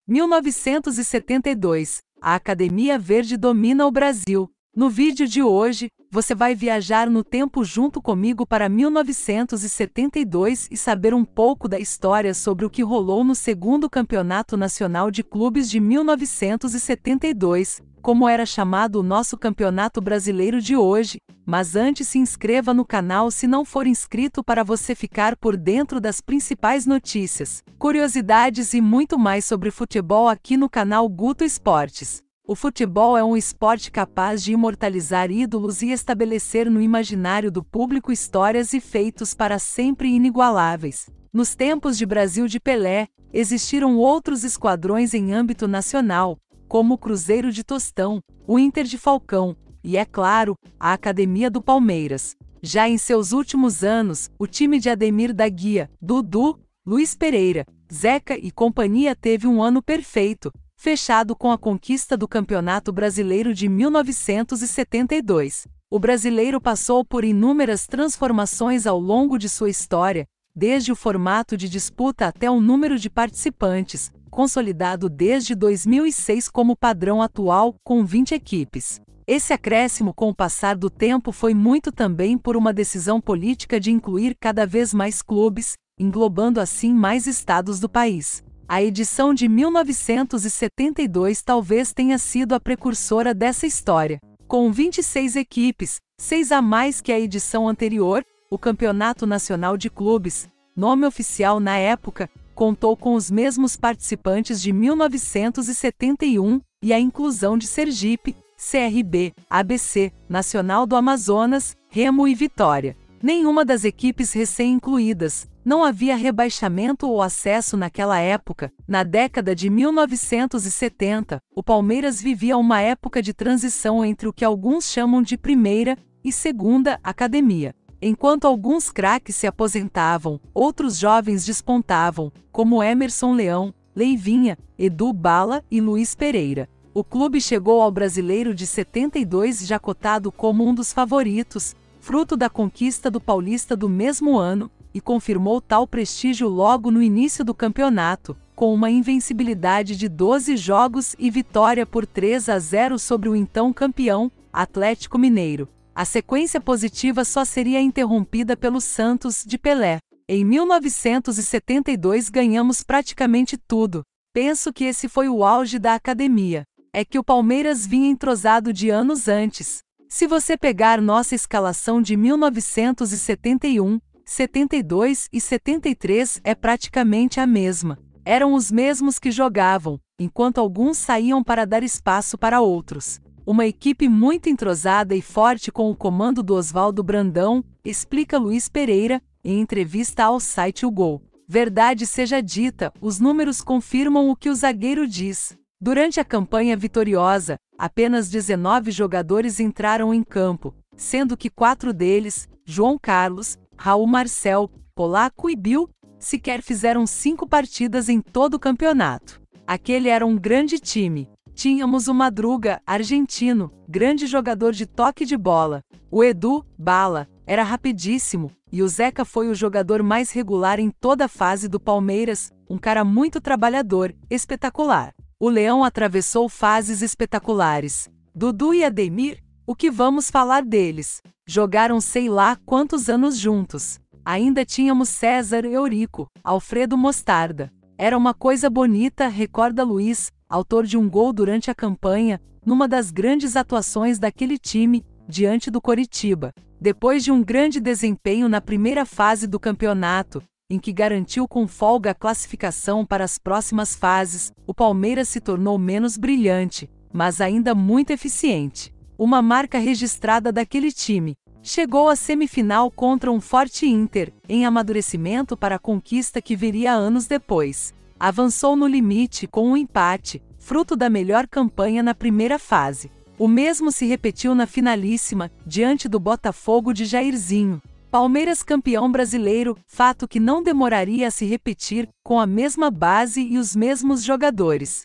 1972. A Academia Verde domina o Brasil. No vídeo de hoje, você vai viajar no tempo junto comigo para 1972 e saber um pouco da história sobre o que rolou no segundo Campeonato Nacional de Clubes de 1972, como era chamado o nosso Campeonato Brasileiro de hoje. Mas antes, se inscreva no canal se não for inscrito para você ficar por dentro das principais notícias, curiosidades e muito mais sobre futebol aqui no canal Guto Esportes. O futebol é um esporte capaz de imortalizar ídolos e estabelecer no imaginário do público histórias e feitos para sempre inigualáveis. Nos tempos de Brasil de Pelé, existiram outros esquadrões em âmbito nacional, como o Cruzeiro de Tostão, o Inter de Falcão e, é claro, a Academia do Palmeiras. Já em seus últimos anos, o time de Ademir da Guia, Dudu, Luiz Pereira, Zeca e companhia teve um ano perfeito, fechado com a conquista do Campeonato Brasileiro de 1972. O brasileiro passou por inúmeras transformações ao longo de sua história, desde o formato de disputa até o número de participantes, consolidado desde 2006 como padrão atual, com 20 equipes. Esse acréscimo com o passar do tempo foi muito também por uma decisão política de incluir cada vez mais clubes, englobando assim mais estados do país. A edição de 1972 talvez tenha sido a precursora dessa história. Com 26 equipes, 6 a mais que a edição anterior, o Campeonato Nacional de Clubes, nome oficial na época, contou com os mesmos participantes de 1971 e a inclusão de Sergipe, CRB, ABC, Nacional do Amazonas, Remo e Vitória. Nenhuma das equipes recém-incluídas. Não havia rebaixamento ou acesso naquela época. Na década de 1970, o Palmeiras vivia uma época de transição entre o que alguns chamam de primeira e segunda academia. Enquanto alguns craques se aposentavam, outros jovens despontavam, como Emerson Leão, Leivinha, Edu Bala e Luiz Pereira. O clube chegou ao Brasileiro de 72 já cotado como um dos favoritos, fruto da conquista do Paulista do mesmo ano, e confirmou tal prestígio logo no início do campeonato, com uma invencibilidade de 12 jogos e vitória por 3-0 sobre o então campeão, Atlético Mineiro. A sequência positiva só seria interrompida pelo Santos de Pelé. Em 1972 ganhamos praticamente tudo. Penso que esse foi o auge da academia. É que o Palmeiras vinha entrosado de anos antes. Se você pegar nossa escalação de 1971, 72 e 73 é praticamente a mesma. Eram os mesmos que jogavam, enquanto alguns saíam para dar espaço para outros. Uma equipe muito entrosada e forte com o comando do Oswaldo Brandão, explica Luiz Pereira, em entrevista ao site O Gol. Verdade seja dita, os números confirmam o que o zagueiro diz. Durante a campanha vitoriosa, apenas 19 jogadores entraram em campo, sendo que 4 deles, João Carlos, Raul Marcel, Polaco e Bill, sequer fizeram 5 partidas em todo o campeonato. Aquele era um grande time. Tínhamos o Madruga, argentino, grande jogador de toque de bola. O Edu, Bala, era rapidíssimo, e o Zeca foi o jogador mais regular em toda a fase do Palmeiras, um cara muito trabalhador, espetacular. O Leão atravessou fases espetaculares. Dudu e Ademir, o que vamos falar deles? Jogaram sei lá quantos anos juntos. Ainda tínhamos César Eurico, Alfredo Mostarda. Era uma coisa bonita, recorda Luiz, autor de um gol durante a campanha, numa das grandes atuações daquele time, diante do Coritiba. Depois de um grande desempenho na primeira fase do campeonato, em que garantiu com folga a classificação para as próximas fases, o Palmeiras se tornou menos brilhante, mas ainda muito eficiente. Uma marca registrada daquele time. Chegou à semifinal contra um forte Inter, em amadurecimento para a conquista que viria anos depois. Avançou no limite com um empate, fruto da melhor campanha na primeira fase. O mesmo se repetiu na finalíssima, diante do Botafogo de Jairzinho. Palmeiras campeão brasileiro, fato que não demoraria a se repetir, com a mesma base e os mesmos jogadores.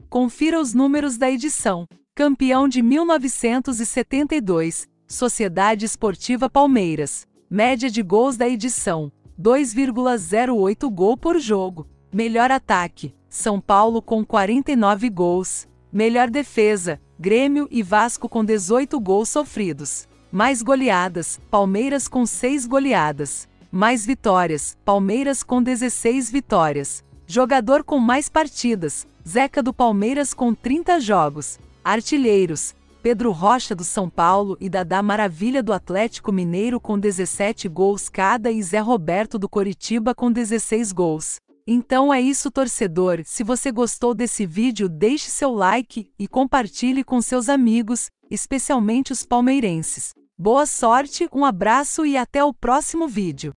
Confira os números da edição. Campeão de 1972, Sociedade Esportiva Palmeiras. Média de gols da edição, 2,08 gol por jogo. Melhor ataque, São Paulo com 49 gols. Melhor defesa, Grêmio e Vasco com 18 gols sofridos. Mais goleadas, Palmeiras com 6 goleadas. Mais vitórias, Palmeiras com 16 vitórias. Jogador com mais partidas, Zeca do Palmeiras com 30 jogos. Artilheiros, Pedro Rocha do São Paulo e Dadá Maravilha do Atlético Mineiro com 17 gols cada e Zé Roberto do Coritiba com 16 gols. Então é isso, torcedor. Se você gostou desse vídeo, deixe seu like e compartilhe com seus amigos, especialmente os palmeirenses. Boa sorte, um abraço e até o próximo vídeo.